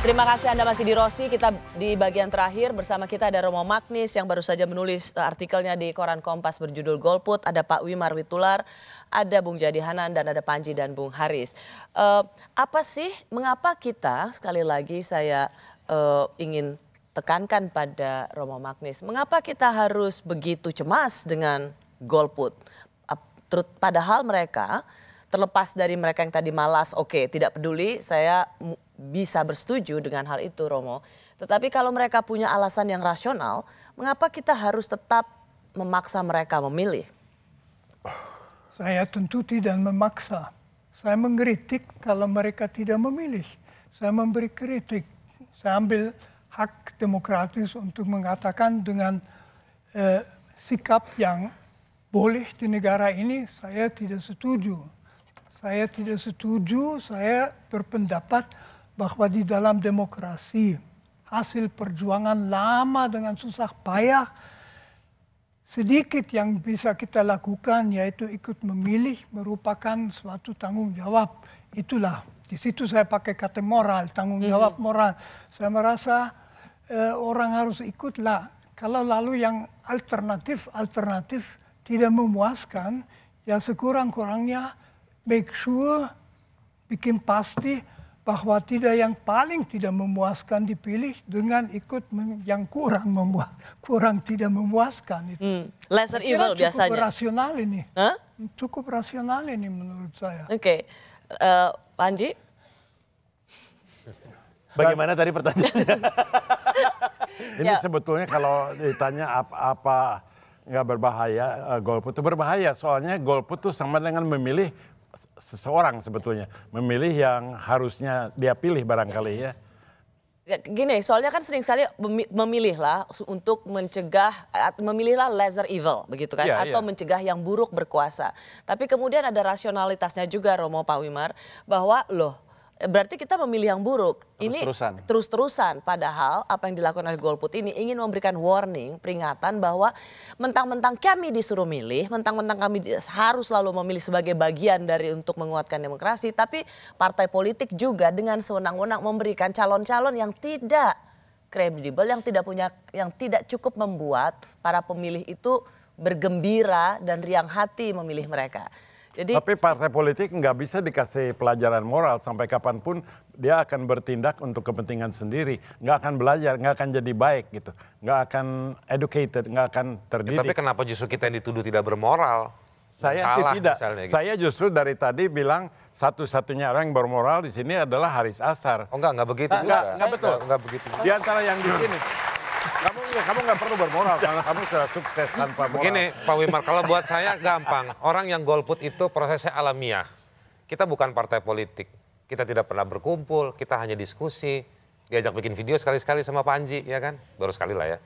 Terima kasih Anda masih di Rosi. Kita di bagian terakhir bersama kita ada Romo Magnis yang baru saja menulis artikelnya di Koran Kompas berjudul Golput. Ada Pak Wimar Witular, ada Bung Jadi Hanan, dan ada Panji dan Bung Haris. Apa sih, mengapa kita, sekali lagi saya ingin tekankan pada Romo Magnis, mengapa kita harus begitu cemas dengan golput? Padahal mereka, terlepas dari mereka yang tadi malas, oke, tidak peduli, saya bisa bersetuju dengan hal itu, Romo. Tetapi kalau mereka punya alasan yang rasional, mengapa kita harus tetap memaksa mereka memilih? Saya tentu tidak memaksa. Saya mengkritik kalau mereka tidak memilih. Saya memberi kritik. Saya ambil hak demokratis untuk mengatakan dengan sikap yang boleh di negara ini, saya tidak setuju. Saya tidak setuju, saya berpendapat bahwa di dalam demokrasi hasil perjuangan lama dengan susah payah, sedikit yang bisa kita lakukan yaitu ikut memilih merupakan suatu tanggung jawab. Itulah, di situ saya pakai kata moral, tanggung jawab moral. Saya merasa orang harus ikutlah. Kalau lalu yang alternatif tidak memuaskan, ya sekurang-kurangnya make sure, bikin pasti bahwa tidak yang paling tidak memuaskan dipilih dengan ikut yang kurang tidak memuaskan. Itu. Lesser evil biasanya. Cukup rasional ini. Huh? Cukup rasional ini menurut saya. Oke. Panji? Bagaimana tadi pertanyaannya? Ini sebetulnya kalau ditanya apa nggak berbahaya, golput itu berbahaya. Soalnya golput itu sama dengan memilih seseorang sebetulnya. Memilih yang harusnya dia pilih barangkali ya. Gini, soalnya kan sering sekali memilihlah untuk mencegah, memilihlah lesser evil begitu kan. Atau mencegah yang buruk berkuasa. Tapi kemudian ada rasionalitasnya juga Romo, Pak Wimar. Bahwa loh, berarti kita memilih yang buruk. Ini terus-terusan. Padahal apa yang dilakukan oleh golput ini ingin memberikan warning, peringatan bahwa mentang-mentang kami disuruh milih, mentang-mentang kami harus selalu memilih sebagai bagian dari untuk menguatkan demokrasi. Tapi partai politik juga dengan sewenang-wenang memberikan calon-calon yang tidak kredibel, yang tidak cukup membuat para pemilih itu bergembira dan riang hati memilih mereka. Tapi partai politik nggak bisa dikasih pelajaran moral sampai kapanpun dia akan bertindak untuk kepentingan sendiri, nggak akan belajar, nggak akan jadi baik gitu, nggak akan educated, nggak akan terdidik. Tapi kenapa justru kita yang dituduh tidak bermoral? Saya sih tidak. Saya justru dari tadi bilang satu-satunya orang yang bermoral di sini adalah Haris Azhar. Oh enggak begitu juga. Enggak betul. Enggak begitu. Di antara yang di sini. Kamu nggak perlu bermoral karena kamu sudah sukses tanpa moral. Begini Pak Wimar, kalau buat saya gampang. Orang yang golput itu prosesnya alamiah. Kita bukan partai politik. Kita tidak pernah berkumpul, kita hanya diskusi. Diajak bikin video sekali-sekali sama Panji, ya kan? Baru sekali lah ya.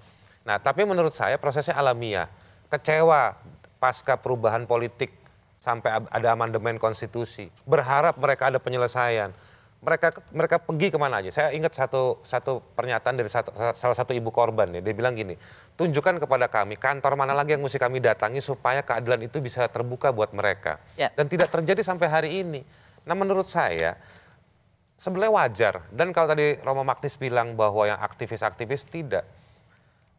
Nah, tapi menurut saya prosesnya alamiah. Kecewa pasca perubahan politik sampai ada amandemen konstitusi. Berharap mereka ada penyelesaian. Mereka pergi kemana aja. Saya ingat satu pernyataan dari salah satu ibu korban ya. Dia bilang gini, tunjukkan kepada kami kantor mana lagi yang mesti kami datangi supaya keadilan itu bisa terbuka buat mereka. Dan tidak terjadi sampai hari ini. Nah menurut saya sebenarnya wajar. Dan kalau tadi Romo Magnis bilang bahwa yang aktivis-aktivis tidak.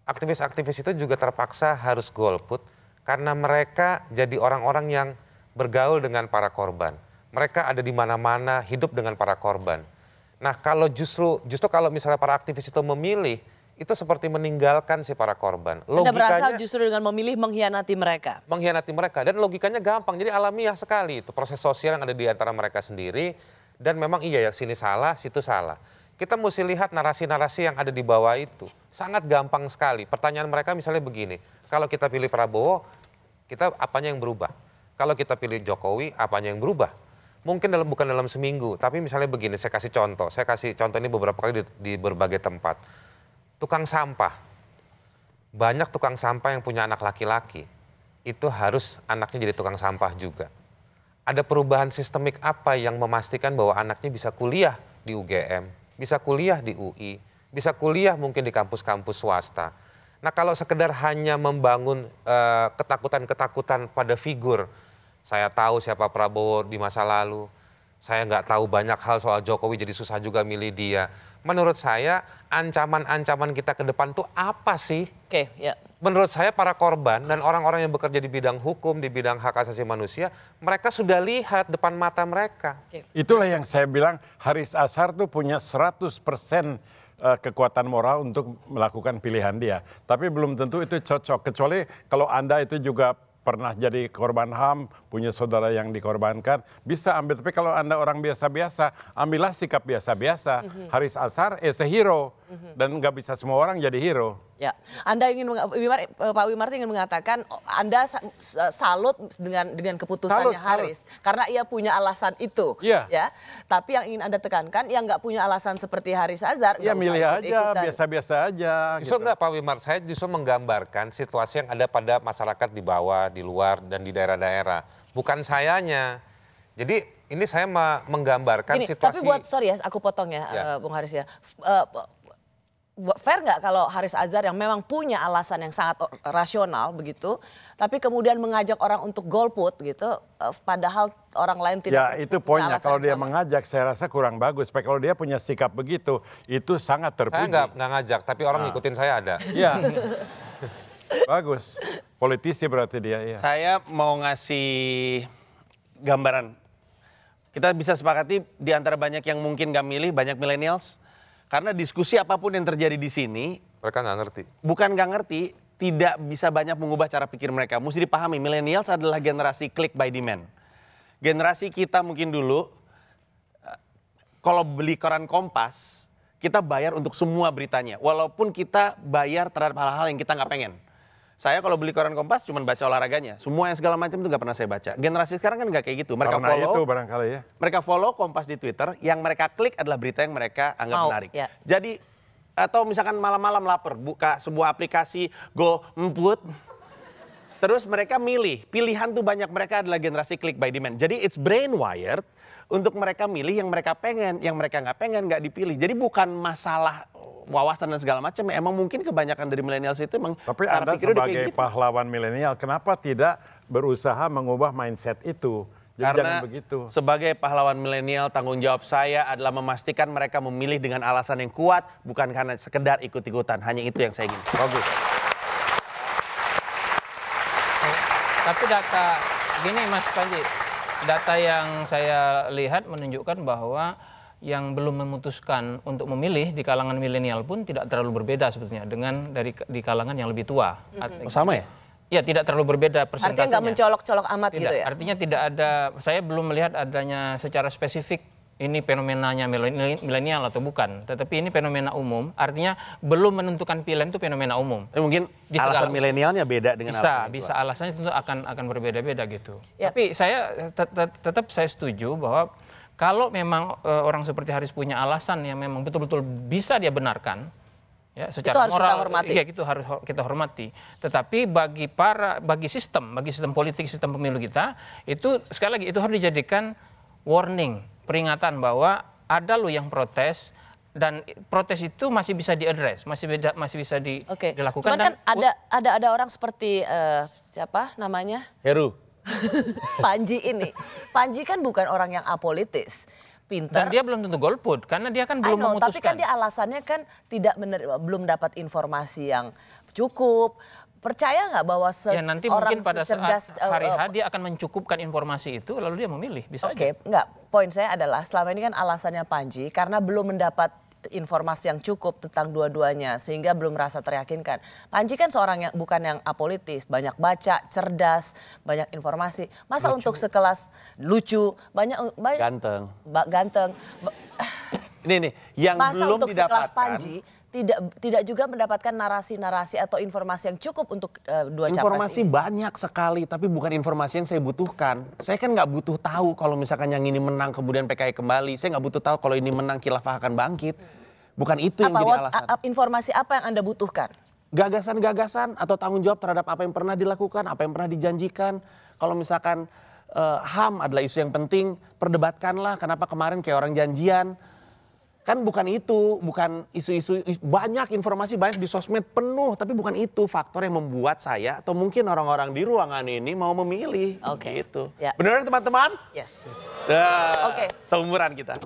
Aktivis-aktivis itu juga terpaksa harus golput karena mereka jadi orang-orang yang bergaul dengan para korban. Mereka ada di mana-mana, hidup dengan para korban. Nah, kalau justru kalau misalnya para aktivis itu memilih, itu seperti meninggalkan si para korban. Anda berasa justru dengan memilih mengkhianati mereka? Mengkhianati mereka, dan logikanya gampang, jadi alamiah sekali. Itu proses sosial yang ada di antara mereka sendiri, dan memang iya ya, sini salah, situ salah. Kita mesti lihat narasi-narasi yang ada di bawah itu. Sangat gampang sekali. Pertanyaan mereka misalnya begini, kalau kita pilih Prabowo, kita apanya yang berubah? Kalau kita pilih Jokowi, apanya yang berubah? Mungkin bukan dalam seminggu, tapi misalnya begini, saya kasih contoh. Saya kasih contoh ini beberapa kali di berbagai tempat. Tukang sampah. Banyak tukang sampah yang punya anak laki-laki. Itu harus anaknya jadi tukang sampah juga. Ada perubahan sistemik apa yang memastikan bahwa anaknya bisa kuliah di UGM, bisa kuliah di UI, bisa kuliah mungkin di kampus-kampus swasta. Nah kalau sekedar hanya membangun ketakutan-ketakutan pada figur, saya tahu siapa Prabowo di masa lalu. Saya nggak tahu banyak hal soal Jokowi, jadi susah juga milih dia. Menurut saya ancaman-ancaman kita ke depan tuh apa sih? Oke, ya. Menurut saya para korban dan orang-orang yang bekerja di bidang hukum, di bidang hak asasi manusia, mereka sudah lihat depan mata mereka. Itulah yang saya bilang Haris Azhar tuh punya 100% kekuatan moral untuk melakukan pilihan dia. Tapi belum tentu itu cocok. Kecuali kalau Anda itu juga pernah jadi korban HAM, punya saudara yang dikorbankan, bisa ambil. Tapi kalau Anda orang biasa-biasa, ambillah sikap biasa-biasa. Haris Azhar is a hero. Dan nggak bisa semua orang jadi hero. Ya, Anda ingin Pak Wimar ingin mengatakan Anda salut dengan keputusannya Haris karena ia punya alasan itu, ya. Tapi yang ingin Anda tekankan yang nggak punya alasan seperti Haris Azhar, ya milih aja, biasa-biasa aja. Justru enggak Pak Wimar, saya justru menggambarkan situasi yang ada pada masyarakat di bawah, di luar dan di daerah-daerah, bukan sayanya. Jadi ini saya menggambarkan situasi. Tapi sorry ya, aku potong ya, Bung Haris ya. Fair nggak kalau Haris Azhar yang memang punya alasan yang sangat rasional begitu, tapi kemudian mengajak orang untuk golput gitu, padahal orang lain tidak. Ya itu poinnya, kalau dia mengajak saya rasa kurang bagus. Tapi kalau dia punya sikap begitu, itu sangat terpuji. Saya nggak ngajak, tapi orang ngikutin saya ada. Iya, bagus. Politisi berarti dia. Ya. Saya mau ngasih gambaran. Kita bisa sepakati di antara banyak yang mungkin gak milih, banyak millennials. Karena diskusi apapun yang terjadi di sini, mereka nggak ngerti. Bukan nggak ngerti, tidak bisa banyak mengubah cara pikir mereka. Mesti dipahami, millennials adalah generasi click by demand. Generasi kita mungkin dulu, kalau beli koran Kompas, kita bayar untuk semua beritanya. Walaupun kita bayar terhadap hal-hal yang kita nggak pengen. Saya kalau beli koran Kompas cuma baca olahraganya. Semua yang segala macam itu nggak pernah saya baca. Generasi sekarang kan nggak kayak gitu. Mereka karena itu barangkali ya. Mereka follow Kompas di Twitter, yang mereka klik adalah berita yang mereka anggap menarik. Ya. Jadi, atau misalkan malam-malam lapar, buka sebuah aplikasi, go emput. Terus mereka milih, pilihan tuh banyak, mereka adalah generasi click by demand. Jadi it's brain wired untuk mereka milih yang mereka pengen, yang mereka nggak pengen nggak dipilih. Jadi bukan masalah wawasan dan segala macam, emang mungkin kebanyakan dari milenial itu emang. Tapi Anda sebagai pahlawan milenial, kenapa tidak berusaha mengubah mindset itu? Karena sebagai pahlawan milenial, tanggung jawab saya adalah memastikan mereka memilih dengan alasan yang kuat, bukan karena sekedar ikut-ikutan. Hanya itu yang saya ingin. Bagus. Tapi data, gini Mas Panji, data yang saya lihat menunjukkan bahwa yang belum memutuskan untuk memilih di kalangan milenial pun tidak terlalu berbeda sebetulnya dengan di kalangan yang lebih tua. Sama ya? Ya, tidak terlalu berbeda persentasenya. Artinya nggak mencolok-colok amat tidak, gitu ya? Artinya tidak ada, saya belum melihat adanya secara spesifik ini fenomenanya milenial atau bukan. Tetapi ini fenomena umum, artinya belum menentukan pilihan itu fenomena umum. Mungkin alasan milenialnya beda dengan bisa alasannya tentu akan berbeda-beda gitu. Ya. Tapi saya tetap saya setuju bahwa kalau memang orang seperti Haris punya alasan yang memang betul-betul bisa dia benarkan, ya, secara itu harus moral, kita hormati. Ya, itu harus kita hormati. Tetapi bagi sistem politik, sistem pemilu kita, itu sekali lagi itu harus dijadikan warning, peringatan bahwa ada loh yang protes. Dan protes itu masih bisa diadres, masih bisa dilakukan. Cuman kan ada orang seperti siapa namanya? Heru. Panji ini. Panji kan bukan orang yang apolitis. Pintar. Dan dia belum tentu golput karena dia kan belum memutuskan. Tapi kan dia alasannya kan belum dapat informasi yang cukup. Percaya nggak bahwa nanti mungkin pada saat hari H dia akan mencukupkan informasi itu lalu dia memilih, bisa aja. Enggak. Poin saya adalah selama ini kan alasannya Panji karena belum mendapat informasi yang cukup tentang dua-duanya sehingga belum merasa teryakinkan. Panji kan seorang yang bukan yang apolitis, banyak baca, cerdas, banyak informasi. Masa lucu. Untuk sekelas lucu, banyak ganteng. Ini yang masa belum untuk didapatkan. Sekelas Panji tidak juga mendapatkan narasi-narasi atau informasi yang cukup untuk dua capres informasi ini. Banyak sekali, tapi bukan informasi yang saya butuhkan. Saya kan nggak butuh tahu kalau misalkan yang ini menang kemudian PKI kembali. Saya nggak butuh tahu kalau ini menang khilafah akan bangkit. Bukan itu yang jadi alasan. Informasi apa yang Anda butuhkan? Gagasan-gagasan atau tanggung jawab terhadap apa yang pernah dilakukan, apa yang pernah dijanjikan. Kalau misalkan HAM adalah isu yang penting, perdebatkanlah kenapa kemarin kayak orang janjian. Kan bukan itu, bukan isu-isu, banyak informasi, banyak di sosmed penuh, tapi bukan itu faktor yang membuat saya atau mungkin orang-orang di ruangan ini mau memilih. Oke. Gitu. Ya. Benar teman-teman? Yes. Oke. Seumuran kita.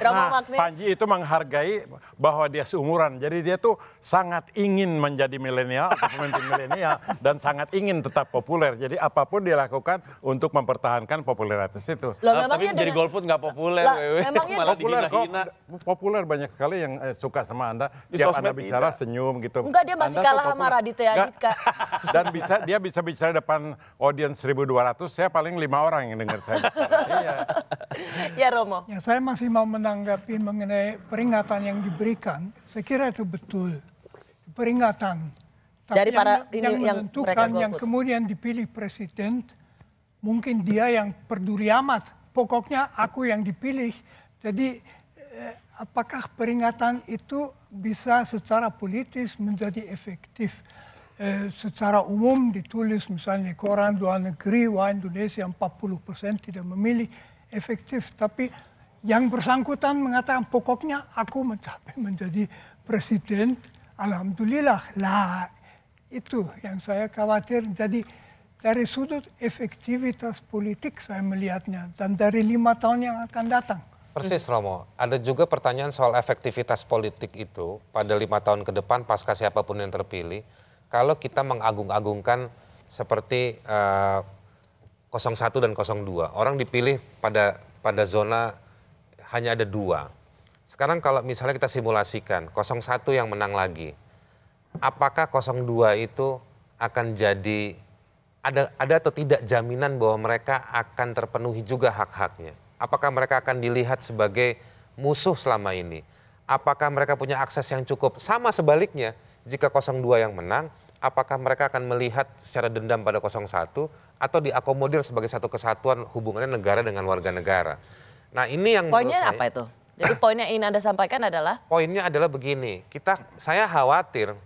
Romo Nah, Magnis. Panji itu menghargai bahwa dia seumuran. Jadi dia tuh sangat ingin menjadi milenial, atau pemimpin milenial, dan sangat ingin tetap populer. Jadi apapun dia lakukan untuk mempertahankan popularitas itu. Loh, Tapi memangnya jadi dengan- golput nggak populer, Lah, wewe. memangnya Malah Populer kok, dihina-hina. populer banyak sekali yang suka sama Anda. Di Tiap sosmed Anda bicara tidak. senyum gitu. Enggak, dia masih Anda tuh kalah sama populer. Raditya Nggak. Dika. Dan dia bisa bicara depan audiens 1.200, saya paling 5 orang yang dengar saya bicara. Iya. Ya Romo. Ya, saya masih mau menanggapi mengenai peringatan yang diberikan. Saya kira itu betul. Peringatan. Tapi Dari para ini yang yang menentukan mereka yang golput. kemudian dipilih presiden, mungkin dia yang peduli amat. Pokoknya aku yang dipilih. Jadi apakah peringatan itu bisa secara politis menjadi efektif? Secara umum ditulis misalnya koran luar negeri, wah Indonesia 40% tidak memilih, efektif. Tapi yang bersangkutan mengatakan pokoknya aku mencapai menjadi presiden, alhamdulillah. Lah itu yang saya khawatir. Jadi dari sudut efektivitas politik saya melihatnya, dan dari 5 tahun yang akan datang. Persis Romo, ada juga pertanyaan soal efektivitas politik itu pada 5 tahun ke depan pasca siapapun yang terpilih. Kalau kita mengagung-agungkan seperti 01 dan 02, orang dipilih pada zona hanya ada 2. Sekarang kalau misalnya kita simulasikan 01 yang menang lagi, apakah 02 itu akan jadi ada atau tidak jaminan bahwa mereka akan terpenuhi juga hak-haknya? Apakah mereka akan dilihat sebagai musuh selama ini? Apakah mereka punya akses yang cukup? Sama sebaliknya, jika 02 yang menang, apakah mereka akan melihat secara dendam pada 01 atau diakomodir sebagai satu kesatuan hubungannya negara dengan warga negara? Nah ini yang Poinnya menurut saya, apa itu? Jadi poinnya yang ingin Anda sampaikan adalah? poinnya adalah begini, saya khawatir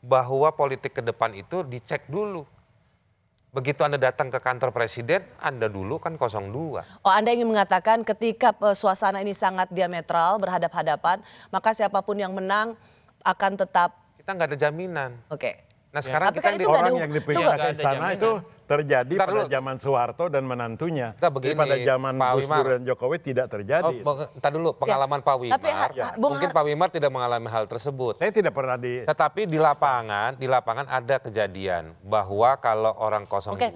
bahwa politik ke depan itu dicek dulu. Begitu Anda datang ke kantor presiden, Anda dulu kan 02. Oh, Anda ingin mengatakan ketika suasana ini sangat diametral, berhadap-hadapan, maka siapapun yang menang akan tetap. Kita nggak ada jaminan. Oke. Nah sekarang Tapi kita kan itu nggak Orang ada yang Tunggu. dipindah ke Nggak ada istana jaminan. itu terjadi Ntar pada dulu. zaman Soeharto dan menantunya. Nggak, begini, Jadi pada zaman Pak Gus Wimar. Dur dan Jokowi tidak terjadi. Entar dulu, pengalaman Pak Wimar. Tapi, Bung Mungkin Pak Wimar tidak mengalami hal tersebut. Saya tidak pernah di... Tetapi di lapangan ada kejadian bahwa kalau orang 02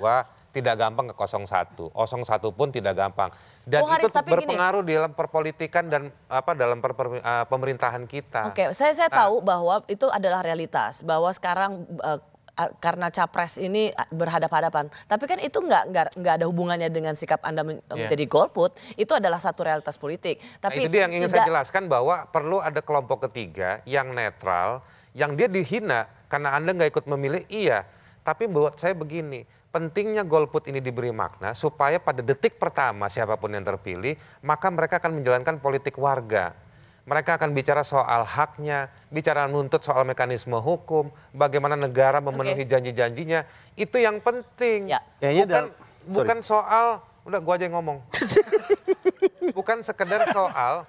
tidak gampang ke 01. 01 pun tidak gampang. Dan Bung Haris, itu tapi gini. berpengaruh di dalam perpolitikan dan dalam pemerintahan kita. Oke, saya tahu bahwa itu adalah realitas, bahwa sekarang karena capres ini berhadap-hadapan. Tapi kan itu nggak ada hubungannya dengan sikap Anda menjadi golput. Itu adalah satu realitas politik. Tapi itu dia yang ingin saya jelaskan, bahwa perlu ada kelompok ketiga yang netral, yang dia dihina karena Anda nggak ikut memilih, iya. Tapi buat saya begini, pentingnya golput ini diberi makna supaya pada detik pertama siapapun yang terpilih, maka mereka akan menjalankan politik warga. Mereka akan bicara soal haknya, bicara nuntut soal mekanisme hukum, bagaimana negara memenuhi janji-janjinya. Itu yang penting. Ya. Bukan soal, udah gua aja yang ngomong. Bukan sekedar soal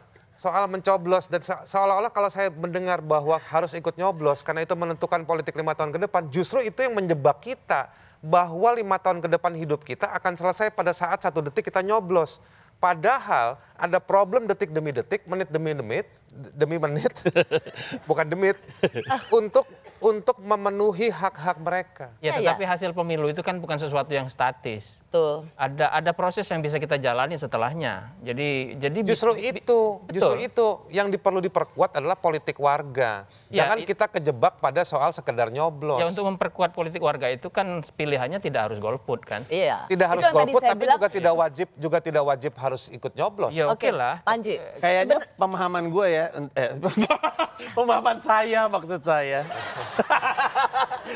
mencoblos, dan seolah-olah kalau saya mendengar bahwa harus ikut nyoblos karena itu menentukan politik 5 tahun ke depan, justru itu yang menjebak kita bahwa 5 tahun ke depan hidup kita akan selesai pada saat 1 detik kita nyoblos. Padahal ada problem detik demi detik, menit demi menit, bukan demit, untuk memenuhi hak-hak mereka. Ya, Ya, tetapi hasil pemilu itu kan bukan sesuatu yang statis. Tuh. Ada proses yang bisa kita jalani setelahnya. Jadi Justru itu yang perlu diperkuat adalah politik warga. Ya, Jangan kita kejebak pada soal sekedar nyoblos. Ya, untuk memperkuat politik warga itu kan pilihannya tidak harus golput kan. Iya. Tidak harus Itu yang tadi golput, saya tapi bilang. juga tidak wajib harus ikut nyoblos. Ya Oke oke lah. Panji. Kayaknya pemahaman gue ya, pemahaman saya maksud saya.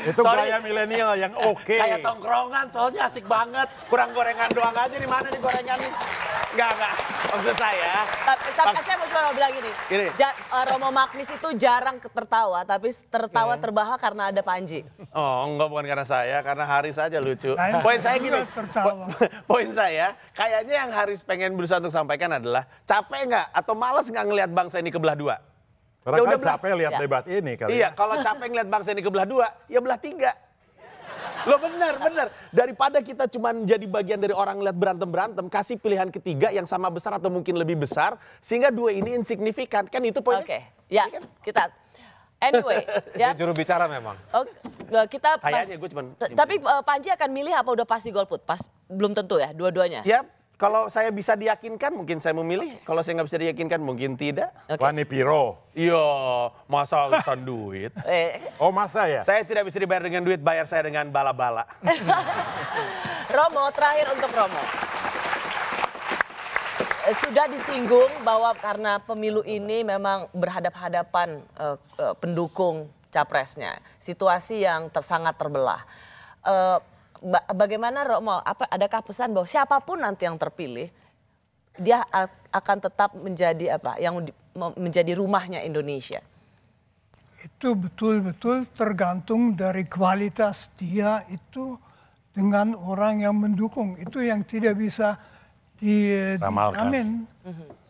Itu gaya milenial yang oke. Kayak tongkrongan, soalnya asik banget. Kurang gorengan doang aja, di mana nih gorengan nih? Enggak. Maksud saya. Tapi saya mau cuma bilang gini. Romo Magnis itu jarang tertawa, tapi tertawa terbahak karena ada Panji. Oh, enggak, bukan karena saya, karena Haris aja lucu. Lain Poin saya gini, tertawa. poin saya, kayaknya yang Haris pengen berusaha untuk sampaikan adalah capek nggak atau malas nggak ngelihat bangsa ini kebelah 2? Orang udah kan capek lihat Ya. debat ini kali. Iya, kalau capek ngelihat bangsa ini kebelah 2, ya belah 3. Loh benar. Daripada kita cuma jadi bagian dari orang lihat berantem-berantem, kasih pilihan ketiga yang sama besar atau mungkin lebih besar, sehingga dua ini insignifikan. Kan itu poinnya. Oke, ya kita... Anyway, ya. Ini juru bicara memang. Kita kayaknya gue cuman. Tapi Panji akan milih apa udah pasti golput? Belum tentu ya, dua-duanya. Ya, kalau saya bisa diyakinkan mungkin saya memilih. Kalau saya nggak bisa diyakinkan mungkin tidak. Wani Piro. Iya, masa urusan duit. Oh masa ya? Saya tidak bisa dibayar dengan duit, bayar saya dengan bala-bala. Romo, terakhir untuk Romo. Sudah disinggung bahwa karena pemilu ini memang berhadap-hadapan pendukung capresnya, situasi yang sangat terbelah. Bagaimana Romo? Adakah pesan bahwa siapapun nanti yang terpilih, dia akan tetap menjadi apa? Yang menjadi rumahnya Indonesia? Itu betul-betul tergantung dari kualitas dia itu dengan orang yang mendukung. Itu yang tidak bisa dijamin.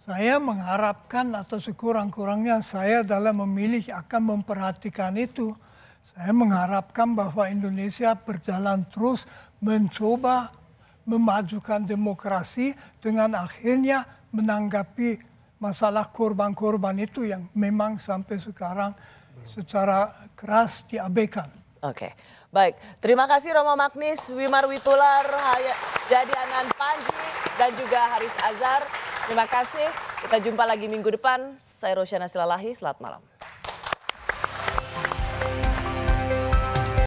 Saya mengharapkan atau sekurang-kurangnya saya dalam memilih akan memperhatikan itu. Saya mengharapkan bahwa Indonesia berjalan terus mencoba memajukan demokrasi dengan akhirnya menanggapi masalah korban-korban itu yang memang sampai sekarang secara keras diabaikan. Oke, baik. Terima kasih Romo Magnis, Wimar Witular, Jadi Anan Panji, dan juga Haris Azhar. Terima kasih. Kita jumpa lagi minggu depan. Saya Rosyana Silalahi, selamat malam.